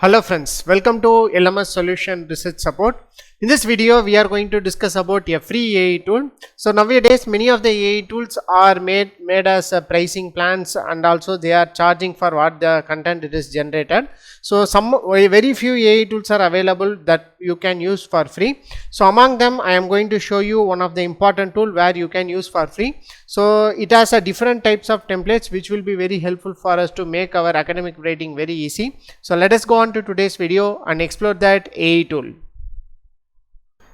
Hello friends, welcome to LMS Solution Research Support. In this video, we are going to discuss about a free AI tool. So nowadays, many of the AI tools are made as pricing plans, and also they are charging for what the content it is generated. So very few AI tools are available that you can use for free. So among them, I am going to show you one of the important tool where you can use for free. So it has a different types of templates which will be very helpful for us to make our academic writing very easy. So let us go on to today's video and explore that AI tool.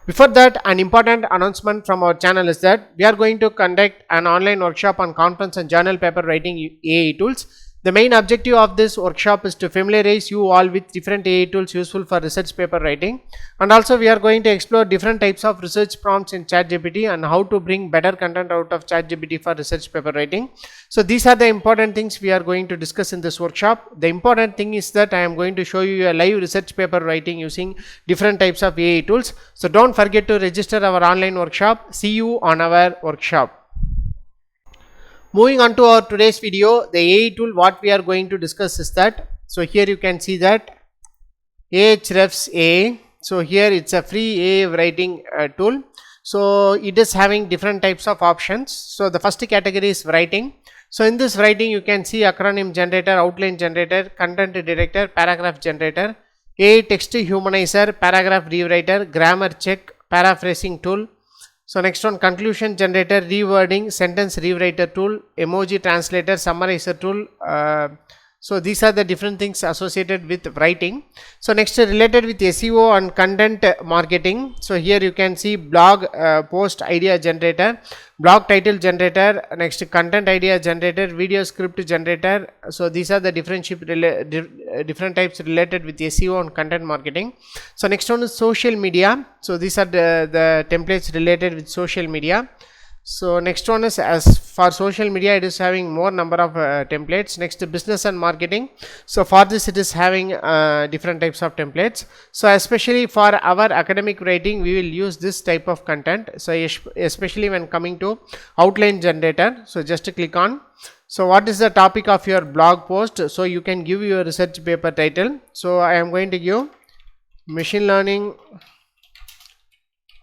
Before that, an important announcement from our channel is that we are going to conduct an online workshop on conference and journal paper writing AI tools. The main objective of this workshop is to familiarize you all with different AI tools useful for research paper writing, and also we are going to explore different types of research prompts in ChatGPT and how to bring better content out of ChatGPT for research paper writing. So these are the important things we are going to discuss in this workshop. The important thing is that I am going to show you a live research paper writing using different types of AI tools. So don't forget to register our online workshop. See you on our workshop. Moving on to our today's video, the AI tool what we are going to discuss is that, so here you can see that Ahrefs AI. So here it's a free AI writing tool. So it is having different types of options. So the first category is writing. So in this writing you can see acronym generator, outline generator, content director, paragraph generator, AI text humanizer, paragraph rewriter, grammar check, paraphrasing tool. So next one, conclusion generator, rewording, sentence rewriter tool, emoji translator, summarizer tool. So these are the different things associated with writing. So next, related with SEO and content marketing. So here you can see blog post idea generator, blog title generator, next content idea generator, video script generator. So these are the different types related with SEO and content marketing. So next one is social media. So these are the templates related with social media. So next one is, as for social media, it is having more number of templates. Next, business and marketing. So for this it is having different types of templates. So especially for our academic writing, we will use this type of content. So especially when coming to outline generator. So just click on. So what is the topic of your blog post? So you can give your research paper title. So I am going to give machine learning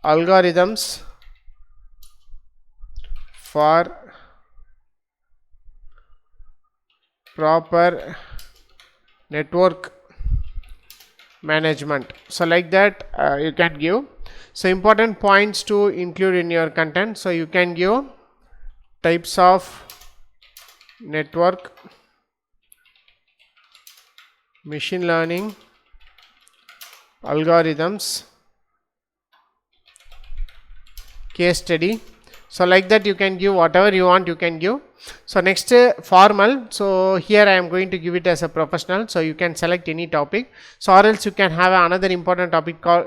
algorithms for proper network management. So like that you can give. So important points to include in your content. So you can give types of network, machine learning algorithms, case study. So like that you can give whatever you want, you can give. So next, formal. So here I am going to give it as a professional. So you can select any topic. So or else you can have another important topic called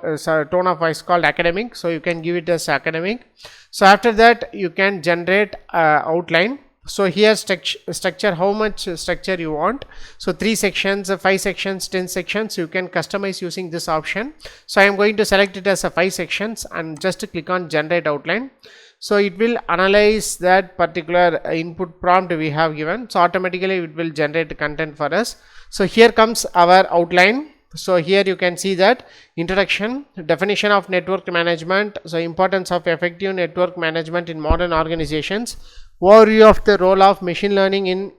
tone of voice called academic. So you can give it as academic. So after that you can generate outline. So here structure, how much structure you want. So 3 sections, 5 sections, 10 sections, you can customize using this option. So I am going to select it as a 5 sections and just click on generate outline. So it will analyze that particular input prompt we have given. So automatically it will generate content for us. So here comes our outline. So here you can see that introduction, definition of network management. So importance of effective network management in modern organizations, overview of the role of machine learning in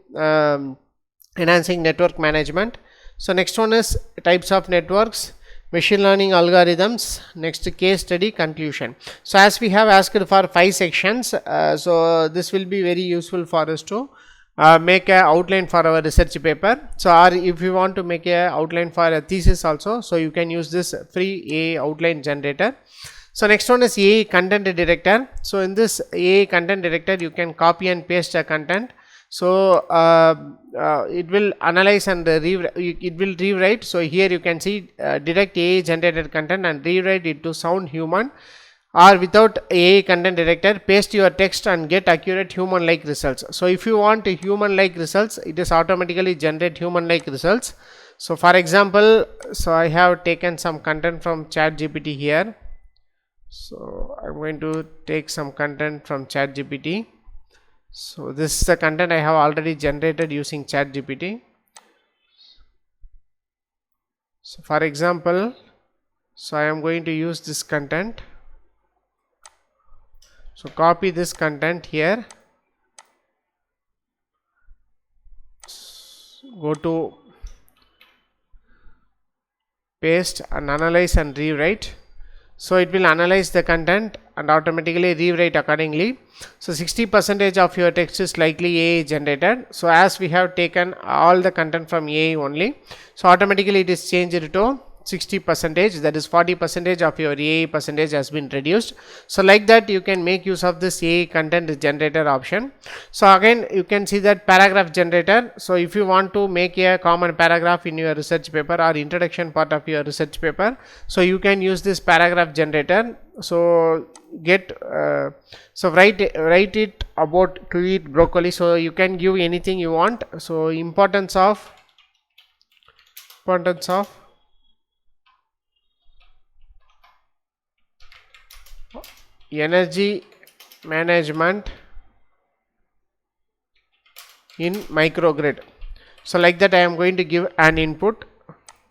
enhancing network management. So next one is types of networks, machine learning algorithms, next case study, conclusion. So as we have asked for 5 sections, so this will be very useful for us to make a outline for our research paper. So or if you want to make a outline for a thesis also, so you can use this free AI outline generator. So next one is AI content director. So in this AI content director you can copy and paste a content. So it will analyze and it will rewrite. So here you can see direct AI generated content and rewrite it to sound human or without AI content director. Paste your text and get accurate human like results. So if you want human like results, it is automatically generate human like results. So for example, so I have taken some content from ChatGPT here. So I'm going to take some content from ChatGPT. So this is the content I have already generated using ChatGPT. So for example, so I am going to use this content. So copy this content here, go to paste and analyze and rewrite. So it will analyze the content and automatically rewrite accordingly. So 60% of your text is likely AI generated. So as we have taken all the content from AI only, so automatically it is changed to 60%, that is 40% of your AI percentage has been reduced. So like that you can make use of this AI content generator option. So again you can see that paragraph generator. So if you want to make a common paragraph in your research paper or introduction part of your research paper, so you can use this paragraph generator. So write it about to eat broccoli. So you can give anything you want. So importance of energy management in microgrid. So like that I am going to give an input.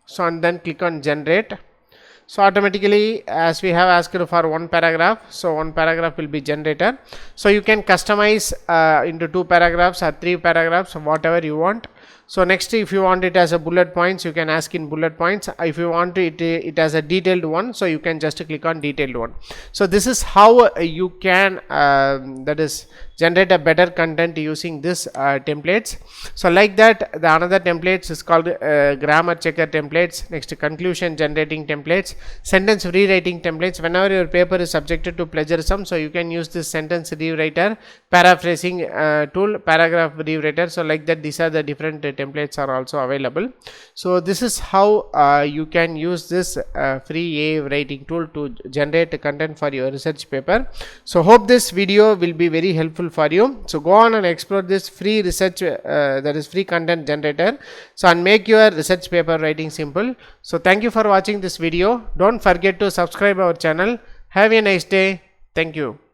So and then click on generate. So automatically, as we have asked for one paragraph, so one paragraph will be generated. So you can customize into 2 paragraphs or 3 paragraphs, whatever you want. So next, if you want it as a bullet points, you can ask in bullet points. If you want it as a detailed one, so you can just click on detailed one. So this is how you can that is generate a better content using this templates. So like that, the another templates is called grammar checker templates. Next, conclusion generating templates, sentence rewriting templates. Whenever your paper is subjected to plagiarism, so you can use this sentence rewriter, paraphrasing tool, paragraph rewriter. So like that, these are the different templates are also available. So this is how you can use this free AI writing tool to generate content for your research paper. So hope this video will be very helpful for you. So go on and explore this free research that is free content generator, so and make your research paper writing simple. So thank you for watching this video. Don't forget to subscribe our channel. Have a nice day. Thank you.